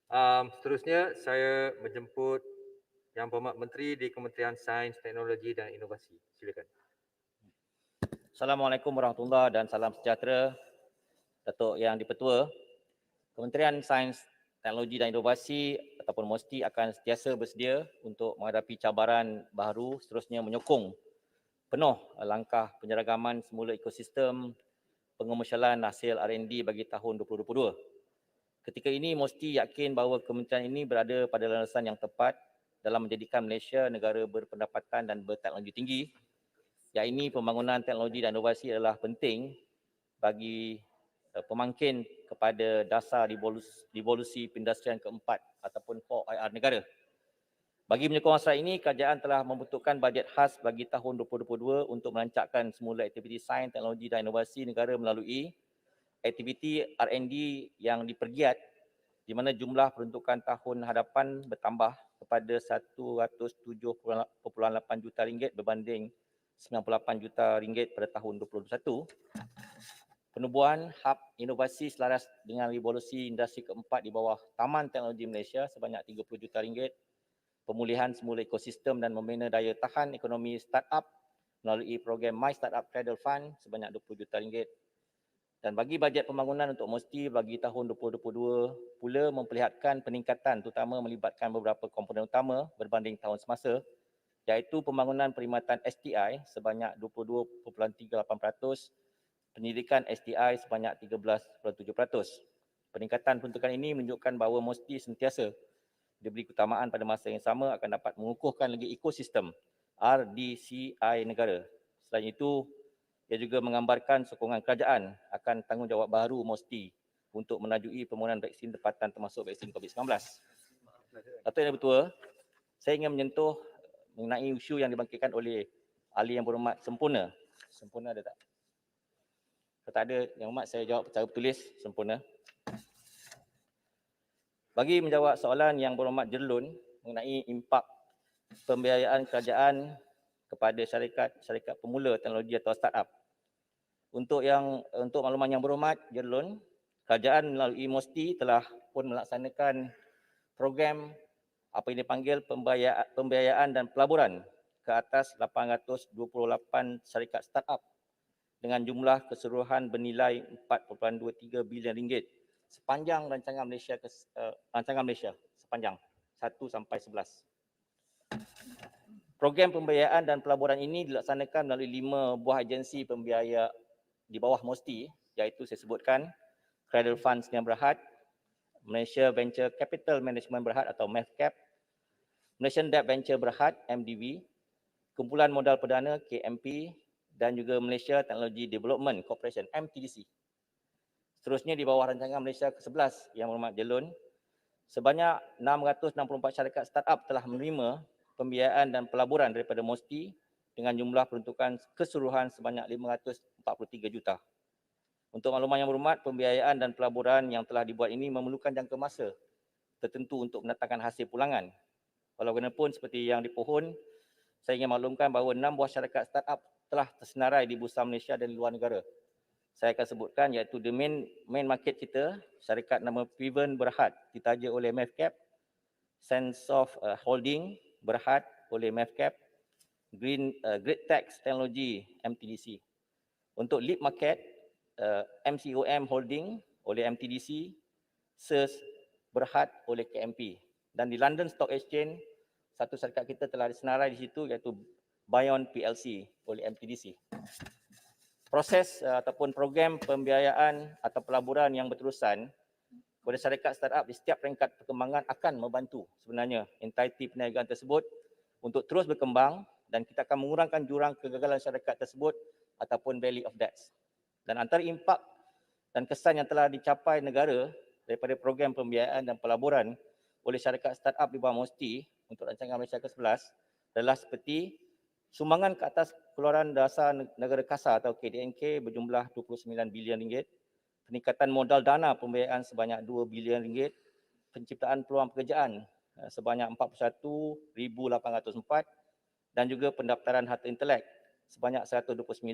Seterusnya saya menjemput Yang Berhormat Menteri di Kementerian Sains, Teknologi dan Inovasi. Silakan. Assalamualaikum warahmatullahi dan salam sejahtera. Datuk Yang di-Pertua, Kementerian Sains, Teknologi dan Inovasi ataupun MOSTI akan sentiasa bersedia untuk menghadapi cabaran baru, seterusnya menyokong penuh langkah penyeragaman semula ekosistem pengomersialan hasil R&D bagi tahun 2022. Ketika ini, MOSTI yakin bahawa kementerian ini berada pada landasan yang tepat dalam menjadikan Malaysia negara berpendapatan dan berteknologi tinggi. Yang ini, pembangunan teknologi dan inovasi adalah penting bagi pemangkin kepada dasar revolusi perindustrian keempat ataupun 4IR negara. Bagi menyokong hasrat ini, kerajaan telah membentukkan bajet khas bagi tahun 2022 untuk merancangkan semula aktiviti sains, teknologi dan inovasi negara melalui aktiviti R&D yang dipergiat di mana jumlah peruntukan tahun hadapan bertambah kepada 107.8 juta ringgit berbanding 98 juta ringgit pada tahun 2021. Penubuhan hub inovasi selaras dengan revolusi industri keempat di bawah Taman Teknologi Malaysia sebanyak 30 juta ringgit, pemulihan semula ekosistem dan membina daya tahan ekonomi startup melalui program My Startup Cradle Fund sebanyak 20 juta ringgit. Dan bagi bajet pembangunan untuk MOSTI bagi tahun 2022 pula memperlihatkan peningkatan terutama melibatkan beberapa komponen utama berbanding tahun semasa, iaitu pembangunan perkhidmatan STI sebanyak 22.38%, penyelidikan STI sebanyak 13.7%. Peningkatan peruntukan ini menunjukkan bahawa MOSTI sentiasa diberi keutamaan pada masa yang sama akan dapat mengukuhkan lagi ekosistem RDCI negara. Selain itu, ia juga menggambarkan sokongan kerajaan akan tanggungjawab baru MOSTI untuk menajui pembangunan vaksin tempatan termasuk vaksin COVID-19. Datuk Yang Bertua, saya ingin menyentuh mengenai isu yang dibangkitkan oleh ahli yang berhormat Sempurna. Sempurna ada tak? Kalau tak ada, Yang Berhormat saya jawab secara bertulis, sempurna. Bagi menjawab soalan Yang Berhormat Jerlun mengenai impak pembiayaan kerajaan kepada syarikat pemula teknologi atau startup. Untuk makluman Yang Berhormat Jerlun, kerajaan melalui MOSTI telah pun melaksanakan program apa yang dipanggil pembiayaan dan pelaburan ke atas 828 syarikat startup dengan jumlah keseluruhan bernilai 4.23 bilion ringgit sepanjang rancangan Malaysia sepanjang 1 sampai 11. Program pembiayaan dan pelaburan ini dilaksanakan melalui 5 buah agensi pembiaya di bawah MOSTI, iaitu saya sebutkan Cradle Fund Sdn Bhd, Malaysia Venture Capital Management Berhad atau MEVCAP, Malaysian Debt Venture Berhad MDV, Kumpulan Modal Perdana KMP dan juga Malaysia Technology Development Corporation MTDC. Seterusnya di bawah rancangan Malaysia ke-11 Yang Berhormat Jelun, sebanyak 664 syarikat startup telah menerima pembiayaan dan pelaburan daripada MOSTI dengan jumlah peruntukan keseluruhan sebanyak 543 juta. Untuk makluman Yang Berhormat, pembiayaan dan pelaburan yang telah dibuat ini memerlukan jangka masa tertentu untuk mendatangkan hasil pulangan. Walaupun seperti yang dipohon, saya ingin maklumkan bahawa 6 buah syarikat startup telah tersenarai di bursa Malaysia dan di luar negara. Saya akan sebutkan iaitu the main market kita, syarikat nama Piven Berhad ditaja oleh MEVCAP, Sense of Holding Berhad oleh MEVCAP, Great Tax Technology MTDC. Untuk lead market, MCOM Holding oleh MTDC, SERS Berhad oleh KMP. Dan di London Stock Exchange, satu syarikat kita telah disenarai di situ iaitu Bion PLC oleh MTDC. Proses ataupun program pembiayaan atau pelaburan yang berterusan kepada syarikat startup di setiap peringkat perkembangan akan membantu sebenarnya entiti perniagaan tersebut untuk terus berkembang dan kita akan mengurangkan jurang kegagalan syarikat tersebut ataupun valley of debts. Dan antara impak dan kesan yang telah dicapai negara daripada program pembiayaan dan pelaburan oleh syarikat startup di bawah MOSTI untuk rancangan Malaysia ke-11 adalah seperti sumbangan ke atas keluaran dasar negara kasar atau KDNK berjumlah 29 bilion ringgit, peningkatan modal dana pembiayaan sebanyak 2 bilion ringgit, penciptaan peluang pekerjaan sebanyak 41,804 dan juga pendaftaran harta intelek sebanyak 129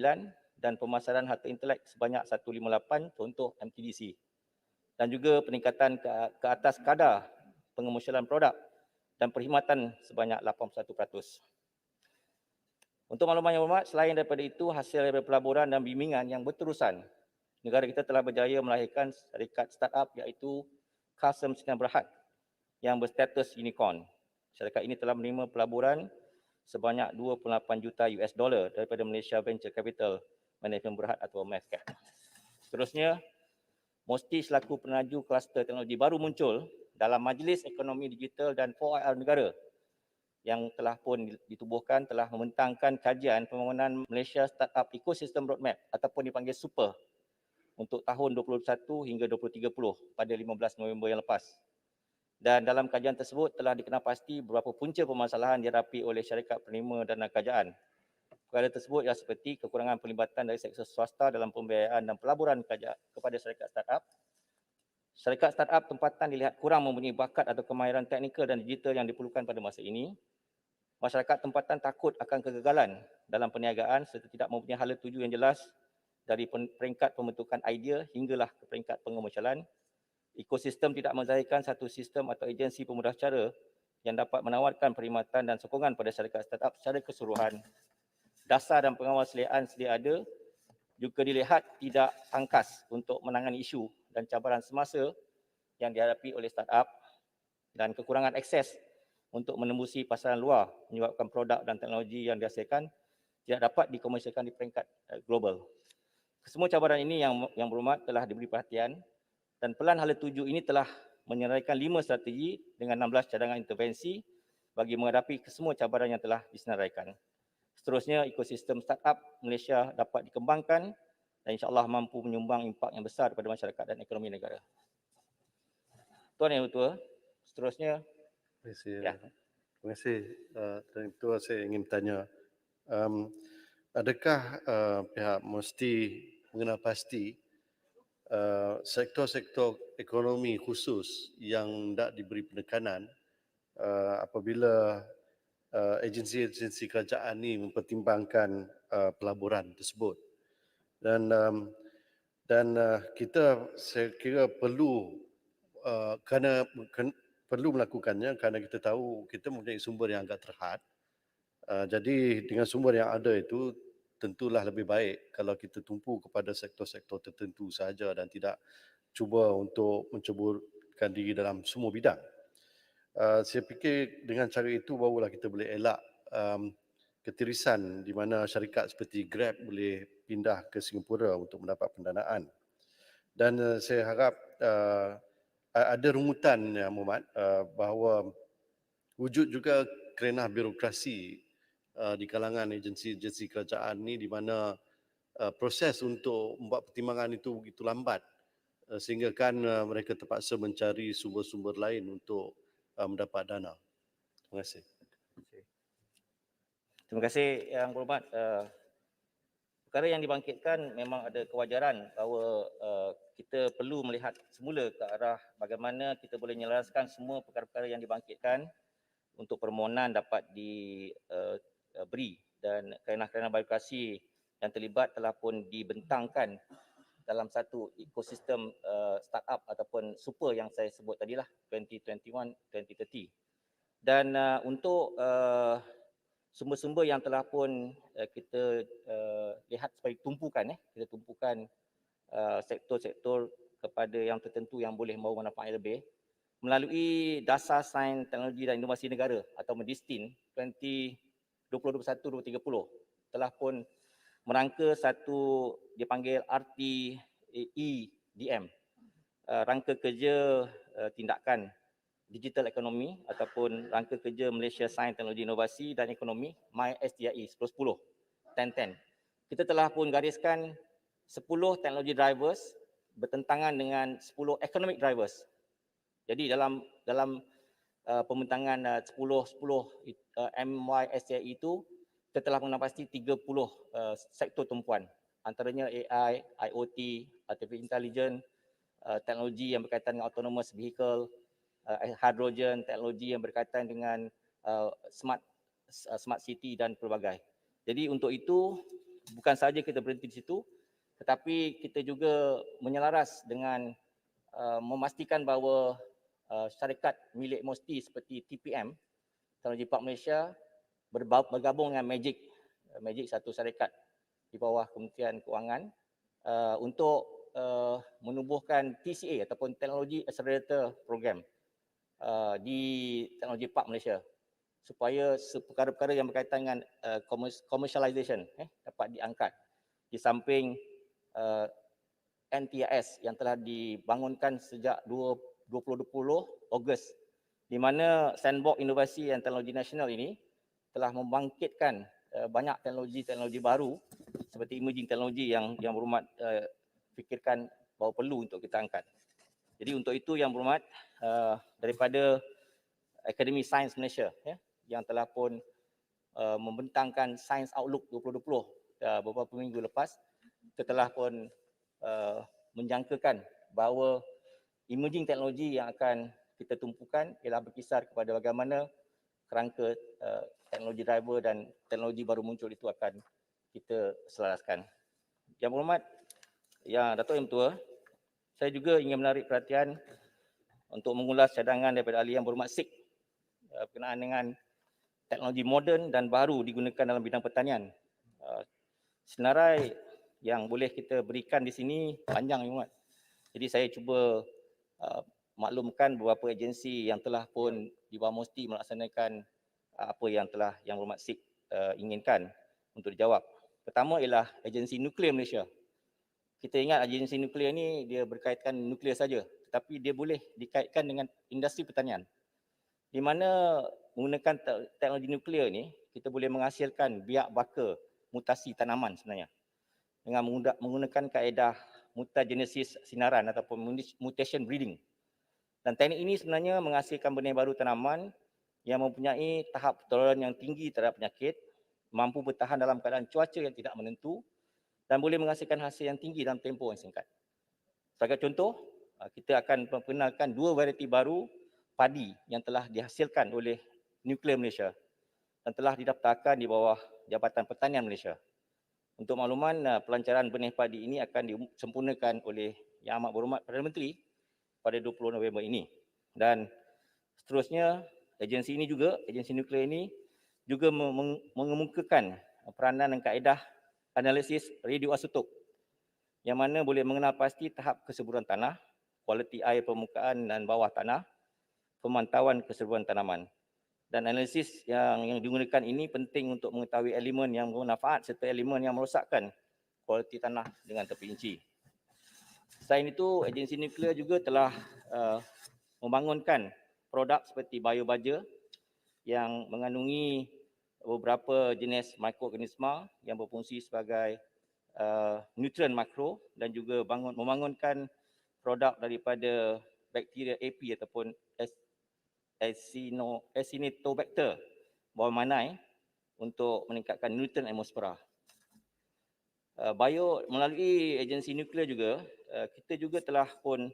dan pemasaran harta intelek sebanyak 158 contoh MTDC. Dan juga peningkatan ke atas kadar pengomersialan produk dan perkhidmatan sebanyak 81%. Untuk makluman yang hormat, selain daripada itu, hasil daripada pelaburan dan bimbingan yang berterusan, negara kita telah berjaya melahirkan syarikat startup iaitu Kasem Sinar Berhad yang berstatus unicorn. Syarikat ini telah menerima pelaburan sebanyak 28 juta US dollar daripada Malaysia Venture Capital Management Berhad atau MAVCAP. Seterusnya, MOSTI selaku penaju kluster teknologi baru muncul dalam Majlis Ekonomi Digital dan 4IR negara yang telah pun ditubuhkan telah membentangkan kajian pembangunan Malaysia Startup Ecosystem Roadmap ataupun dipanggil SUPER untuk tahun 2021 hingga 2030 pada 15 November yang lepas. Dan dalam kajian tersebut telah dikenal pasti beberapa punca permasalahan dihadapi oleh syarikat penerima dana kerajaan. Perkara tersebut ialah seperti kekurangan pelibatan dari sektor swasta dalam pembiayaan dan pelaburan kepada syarikat startup. Syarikat startup tempatan dilihat kurang mempunyai bakat atau kemahiran teknikal dan digital yang diperlukan pada masa ini. Masyarakat tempatan takut akan kegagalan dalam perniagaan serta tidak mempunyai hala tuju yang jelas dari peringkat pembentukan idea hinggalah ke peringkat pengomersialan. Ekosistem tidak menzahirkan satu sistem atau agensi pemudah cara yang dapat menawarkan perkhidmatan dan sokongan pada syarikat startup secara keseluruhan. Dasar dan pengawal sediaan sedia ada juga dilihat tidak tangkas untuk menangani isu dan cabaran semasa yang dihadapi oleh startup dan kekurangan akses untuk menembusi pasaran luar menyebabkan produk dan teknologi yang dihasilkan tidak dapat dikomersialkan di peringkat global. Kesemua cabaran ini yang berhormat telah diberi perhatian dan pelan hala tuju ini telah menyeraikan 5 strategi dengan 16 cadangan intervensi bagi menghadapi kesemua cabaran yang telah disenaraikan. Seterusnya, ekosistem startup Malaysia dapat dikembangkan dan insya-Allah mampu menyumbang impak yang besar kepada masyarakat dan ekonomi negara. Tuan Yang Ketua, seterusnya. Terima kasih. Ya. Terima kasih. Tuan Ketua, saya ingin bertanya, adakah pihak MOSTI mengenal pasti sektor-sektor ekonomi khusus yang tidak diberi penekanan apabila agensi-agensi kerajaan ini mempertimbangkan pelaburan tersebut? Dan kita saya kira perlu perlu melakukannya kerana kita tahu kita mempunyai sumber yang agak terhad. Jadi dengan sumber yang ada itu tentulah lebih baik kalau kita tumpu kepada sektor-sektor tertentu sahaja dan tidak cuba untuk menceburkan diri dalam semua bidang. Saya fikir dengan cara itu barulah kita boleh elak ketirisan di mana syarikat seperti Grab boleh pindah ke Singapura untuk mendapat pendanaan. Dan saya harap ada rungutan, ya Muhammad, bahawa wujud juga kerenah birokrasi di kalangan agensi-agensi kerajaan ini di mana proses untuk membuat pertimbangan itu begitu lambat sehingga kan mereka terpaksa mencari sumber-sumber lain untuk mendapat dana. Terima kasih. Terima kasih Yang Berhormat. Perkara yang dibangkitkan memang ada kewajaran bahawa kita perlu melihat semula ke arah bagaimana kita boleh menyelaraskan semua perkara-perkara yang dibangkitkan untuk permohonan dapat diberi dan kerenah-kerenah birokrasi yang terlibat telah pun dibentangkan dalam satu ekosistem startup ataupun super yang saya sebut tadilah 2021-2030. Dan untuk sumber-sumber yang telah pun kita lihat sebagai tumpukan, kita tumpukan sektor-sektor kepada yang tertentu yang boleh membawa manfaat yang lebih melalui Dasar Sains, Teknologi dan Inovasi Negara atau Medistin 2021-2030 telah pun merangka satu dipanggil RTEDM, rangka kerja tindakan digital ekonomi ataupun rangka kerja Malaysia Sains, Teknologi, Inovasi dan Ekonomi MySTIE 10-10, 10-10. Kita telah pun gariskan 10 teknologi drivers bertentangan dengan 10 economic drivers. Jadi dalam pembentangan 10-10 MySTIE itu kita telah mengenal pasti 30 sektor tumpuan, antaranya AI, IoT, Artificial Intelligence, teknologi yang berkaitan dengan autonomous vehicle, hydrogen, teknologi yang berkaitan dengan smart city dan pelbagai. Jadi untuk itu bukan sahaja kita berhenti di situ, tetapi kita juga menyelaras dengan memastikan bahawa syarikat milik MOSTI seperti TPM, Teknologi Park Malaysia, bergabung dengan Magic. Magic satu syarikat di bawah Kementerian Kewangan untuk menubuhkan TCA ataupun Technology Accelerator Program di Teknologi Park Malaysia, supaya perkara-perkara yang berkaitan dengan commercialization dapat diangkat. Di samping NTIS yang telah dibangunkan sejak 2020 Ogos, di mana Sandbox Inovasi dan Teknologi Nasional ini telah membangkitkan banyak teknologi-teknologi baru seperti emerging teknologi yang berhormat fikirkan bahawa perlu untuk kita angkat. Jadi untuk itu yang berhormat daripada Akademi Sains Malaysia yang telah pun membentangkan Science Outlook 2020 beberapa minggu lepas, kita telah pun menjangkakan bahawa emerging teknologi yang akan kita tumpukan ialah berkisar kepada bagaimana kerangka teknologi driver dan teknologi baru muncul itu akan kita selaraskan. Yang berhormat, Datuk Yang Tua, saya juga ingin menarik perhatian untuk mengulas cadangan daripada ahli yang berhormat SIK berkenaan dengan teknologi moden dan baru digunakan dalam bidang pertanian. Senarai yang boleh kita berikan di sini panjang, Yang Berhormat. Jadi saya cuba maklumkan beberapa agensi yang telah pun di bawah MOSTI melaksanakan apa yang telah Yang Berhormat SIK inginkan untuk dijawab. Pertama ialah Agensi Nuklear Malaysia. Kita ingat agensi nuklear ni dia berkaitan nuklear saja, tetapi dia boleh dikaitkan dengan industri pertanian. Di mana menggunakan teknologi nuklear ni, kita boleh menghasilkan biak baka mutasi tanaman sebenarnya dengan menggunakan kaedah mutagenesis sinaran ataupun mutation breeding. Dan teknik ini sebenarnya menghasilkan benih baru tanaman yang mempunyai tahap toleran yang tinggi terhadap penyakit, mampu bertahan dalam keadaan cuaca yang tidak menentu dan boleh menghasilkan hasil yang tinggi dalam tempoh yang singkat. Sebagai contoh, kita akan memperkenalkan 2 varieti baru padi yang telah dihasilkan oleh Nuklear Malaysia dan telah didaftarkan di bawah Jabatan Pertanian Malaysia. Untuk makluman, pelancaran benih padi ini akan disempurnakan oleh Yang Amat Berhormat Perdana Menteri pada 20 November ini. Dan seterusnya, agensi ini juga, agensi nuklear ini juga mengemukakan peranan dan kaedah analisis radioisotop yang mana boleh mengenal pasti tahap kesuburan tanah, kualiti air permukaan dan bawah tanah, pemantauan kesuburan tanaman. Dan analisis yang digunakan ini penting untuk mengetahui elemen yang bermanfaat serta elemen yang merosakkan kualiti tanah dengan terperinci. Selain itu, agensi nuklear juga telah membangunkan produk seperti biobaja yang mengandungi beberapa jenis mikroorganisma yang berfungsi sebagai nutrien makro dan juga membangunkan produk daripada bakteria AP ataupun Acinetobacter baumannii untuk meningkatkan nutrien atmosfera. Melalui agensi nuklear juga, kita juga telah pun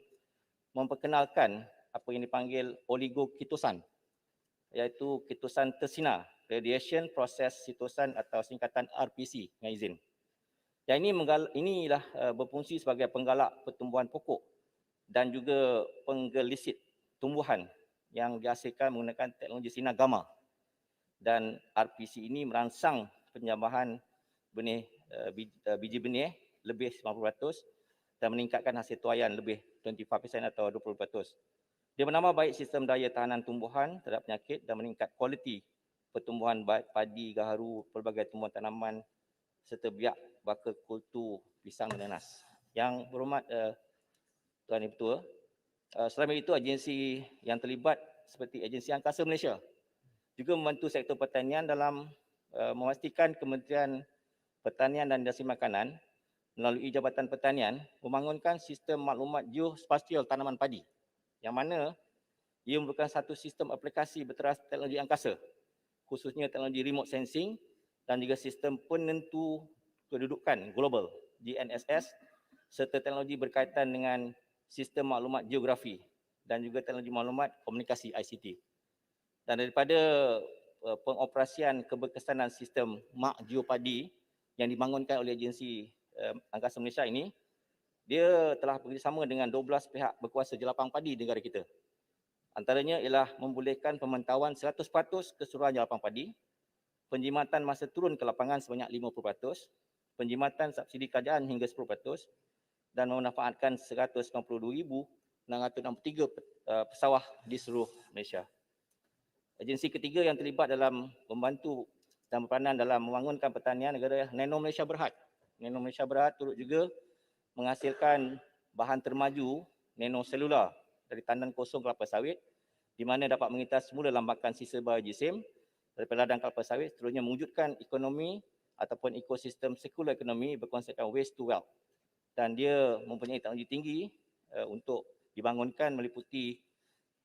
memperkenalkan apa yang dipanggil oligoketosan, iaitu ketosan tersinar, Radiation Process Cytosan atau singkatan RPC dengan izin. Yang inilah berfungsi sebagai penggalak pertumbuhan pokok dan juga penggelisit tumbuhan yang dihasilkan menggunakan teknologi sinar gamma. Dan RPC ini merangsang penjambahan biji benih lebih 90% dan meningkatkan hasil tuaian lebih 25% atau 20%. Dia menambah baik sistem daya tahanan tumbuhan terhadap penyakit dan meningkat kualiti pertumbuhan baik padi, gaharu, pelbagai tumbuhan tanaman serta biak baka kultur pisang dan nanas. Yang berhormat Tuan Ibu Ketua, selain itu agensi yang terlibat seperti Agensi Angkasa Malaysia juga membantu sektor pertanian dalam memastikan Kementerian Pertanian dan Industri Makanan melalui Jabatan Pertanian membangunkan sistem maklumat geospasial tanaman padi yang mana ia merupakan satu sistem aplikasi berteras teknologi angkasa, khususnya teknologi remote sensing dan juga sistem penentu kedudukan global GNSS serta teknologi berkaitan dengan sistem maklumat geografi dan juga teknologi maklumat komunikasi ICT. Dan daripada pengoperasian keberkesanan sistem Mak Geopadi yang dibangunkan oleh agensi Angkasa Malaysia ini, dia telah bekerjasama dengan 12 pihak berkuasa jelapang padi negara kita. Antaranya ialah membolehkan pemantauan 100% keseluruhan jawapan padi, penjimatan masa turun ke lapangan sebanyak 50%, penjimatan subsidi kerajaan hingga 10%, dan memanfaatkan 192,663 pesawah di seluruh Malaysia. Agensi ketiga yang terlibat dalam membantu dan berperanan dalam membangunkan pertanian negara Nano Malaysia Berhad. Nano Malaysia Berhad turut juga menghasilkan bahan termaju nanoselular dari tandan kosong kelapa sawit di mana dapat mengitas semula lambakan sisa biojisim daripada ladang kelapa sawit, seterusnya mewujudkan ekonomi ataupun ekosistem sirkular ekonomi berkonsepkan waste to wealth. Dan dia mempunyai teknologi tinggi untuk dibangunkan meliputi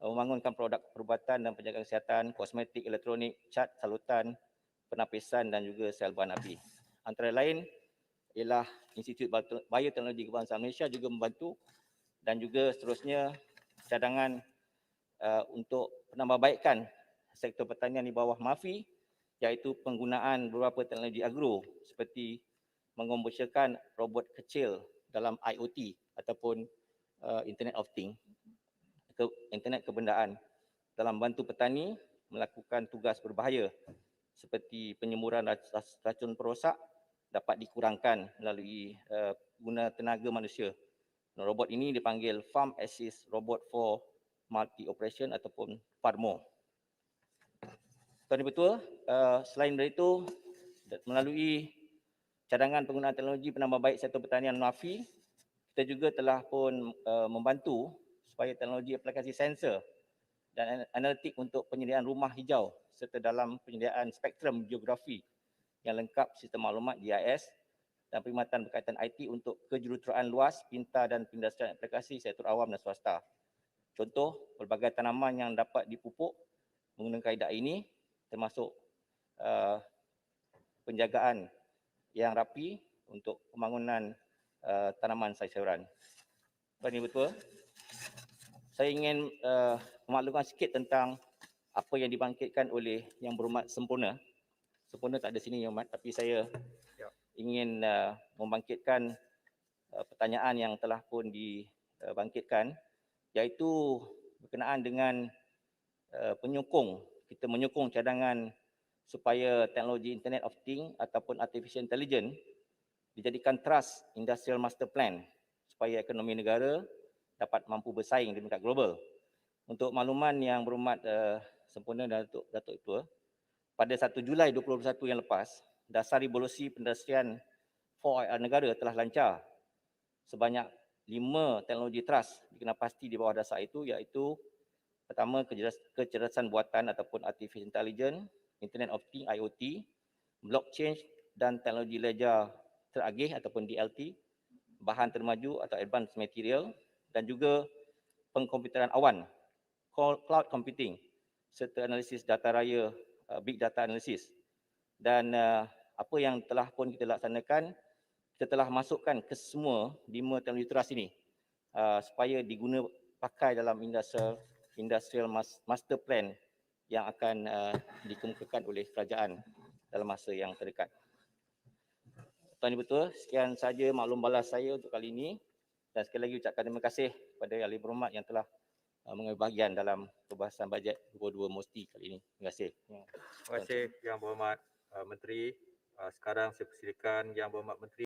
membangunkan produk perubatan dan penjagaan kesihatan, kosmetik, elektronik, cat, salutan, penapisan dan juga sel bahan api. Antara lain ialah Institut Bioteknologi Kebangsaan Malaysia juga membantu dan juga seterusnya cadangan untuk penambahbaikan sektor pertanian di bawah MAFI iaitu penggunaan beberapa teknologi agro seperti mengombosakan robot kecil dalam IoT ataupun Internet of Things, internet kebendaan dalam bantu petani melakukan tugas berbahaya seperti penyemuran racun perosak dapat dikurangkan melalui guna tenaga manusia. Robot ini dipanggil Farm Assist Robot for Multi Operation ataupun FARMO. Tuan Ibu Ketua, selain dari itu melalui cadangan penggunaan teknologi penambahbaik sektor pertanian MAFI, kita juga telah pun membantu supaya teknologi aplikasi sensor dan analitik untuk penyediaan rumah hijau serta dalam penyediaan spektrum geografi yang lengkap sistem maklumat GIS dan perkhidmatan berkaitan IT untuk kejuruteraan luas, pintar dan perindustrian aplikasi sektor awam dan swasta. Contoh, pelbagai tanaman yang dapat dipupuk menggunakan kaedah ini termasuk penjagaan yang rapi untuk pembangunan tanaman sayur-sayuran. Tuan Ibu Ketua, saya ingin memaklumkan sikit tentang apa yang dibangkitkan oleh Yang Berhormat Sempurna. Sempurna tak ada sini Yang Berhormat, tapi saya ingin membangkitkan pertanyaan yang telah pun dibangkitkan iaitu berkenaan dengan penyokong, kita menyokong cadangan supaya teknologi Internet of Things ataupun Artificial Intelligence dijadikan trust Industrial Master Plan supaya ekonomi negara dapat mampu bersaing di tingkat global. Untuk makluman Yang Berhormat Sempurna dan Datuk Ketua, pada 1 Julai 2021 yang lepas, dasar revolusi perindustrian 4IR negara telah lancar. Sebanyak 5 teknologi trust dikenal pasti di bawah dasar itu iaitu pertama kecerdasan buatan ataupun Artificial Intelligence, Internet of Things IoT, blockchain dan teknologi ledger teragih ataupun DLT, bahan termaju atau advanced material dan juga pengkomputeran awan, cloud computing serta analisis data raya, big data analysis. Dan apa yang telah pun kita laksanakan, kita telah masukkan ke semua 5 teknologi trust ini supaya diguna pakai dalam Industrial Master Plan yang akan dikemukakan oleh kerajaan dalam masa yang terdekat. Tuan Ibu Ketua, sekian saja maklum balas saya untuk kali ini dan sekali lagi ucapkan terima kasih kepada Yang Berhormat yang telah mengambil bahagian dalam perbahasan bajet 22 MOSTI kali ini. Terima kasih. Terima kasih Yang Berhormat Menteri. Sekarang saya persilakan Yang Berhormat Menteri